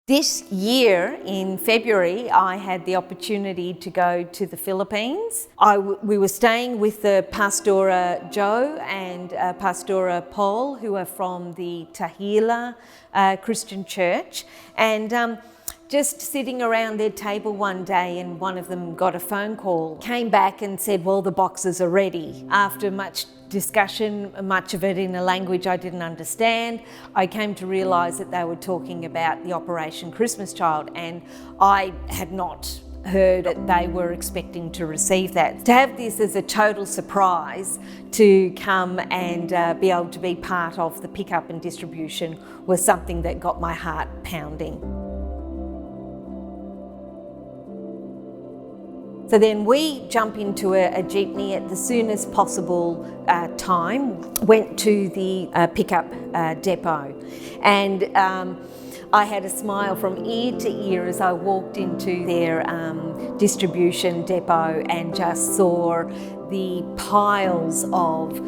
This year in February, I had the opportunity to go to the Philippines. We were staying with the Pastora Joe and Pastora Paul, who are from the Tahila Christian Church. And just sitting around their table one day, and one of them got a phone call, came back and said, well, the boxes are ready. After much discussion, much of it in a language I didn't understand, I came to realise that they were talking about the Operation Christmas Child, and I had not heard that they were expecting to receive that. To have this as a total surprise, to come and be able to be part of the pickup and distribution, was something that got my heart pounding. So then we jump into a jeepney at the soonest possible time, went to the pickup depot, and I had a smile from ear to ear as I walked into their distribution depot and just saw the piles of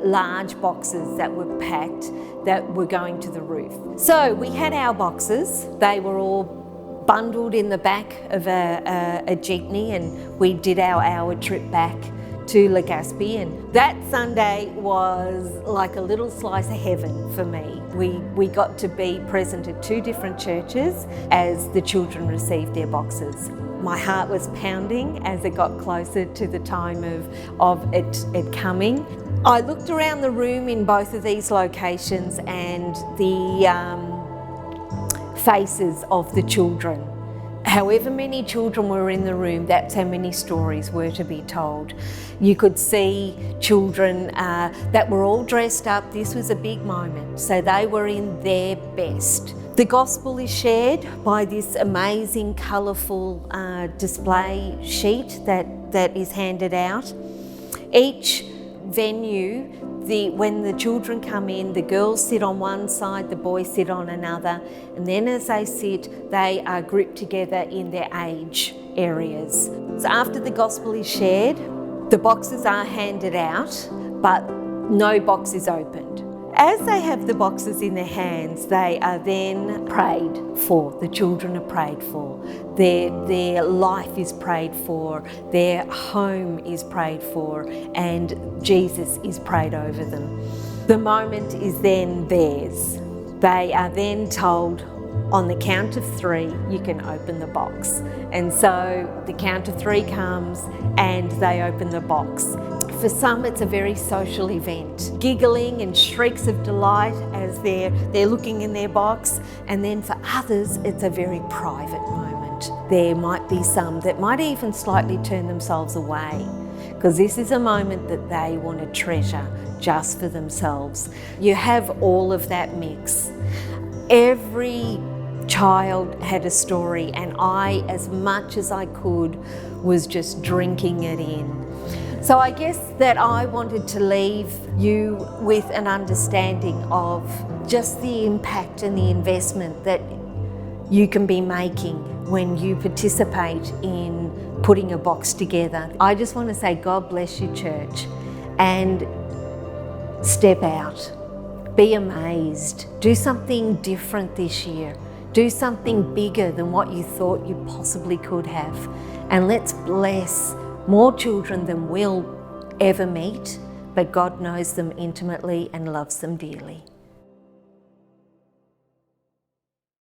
large boxes that were packed that were going to the roof. So we had our boxes. They were all bundled in the back of a jeepney, and we did our hour trip back to Legazpi, and that Sunday was like a little slice of heaven for me. We got to be present at two different churches as the children received their boxes. My heart was pounding as it got closer to the time of it coming. I looked around the room in both of these locations, and the faces of the children. However many children were in the room, that's how many stories were to be told. You could see children that were all dressed up. This was a big moment, so they were in their best. The gospel is shared by this amazing colourful display sheet that is handed out. Each venue, when the children come in, the girls sit on one side, the boys sit on another, and then as they sit, they are grouped together in their age areas. So after the gospel is shared, the boxes are handed out, but no box is opened. As they have the boxes in their hands, they are then prayed for. The children are prayed for. Their life is prayed for. Their home is prayed for. And Jesus is prayed over them. The moment is then theirs. They are then told, on the count of three, you can open the box. And so the count of three comes and they open the box. For some, it's a very social event, giggling and shrieks of delight as they're looking in their box. And then for others, it's a very private moment. There might be some that might even slightly turn themselves away, because this is a moment that they want to treasure just for themselves. You have all of that mix. Every child had a story, and I, as much as I could, was just drinking it in. So I guess that I wanted to leave you with an understanding of just the impact and the investment that you can be making when you participate in putting a box together. I just want to say, God bless you, church, and step out. Be amazed. Do something different this year. Do something bigger than what you thought you possibly could have. And let's bless more children than we'll ever meet, but God knows them intimately and loves them dearly.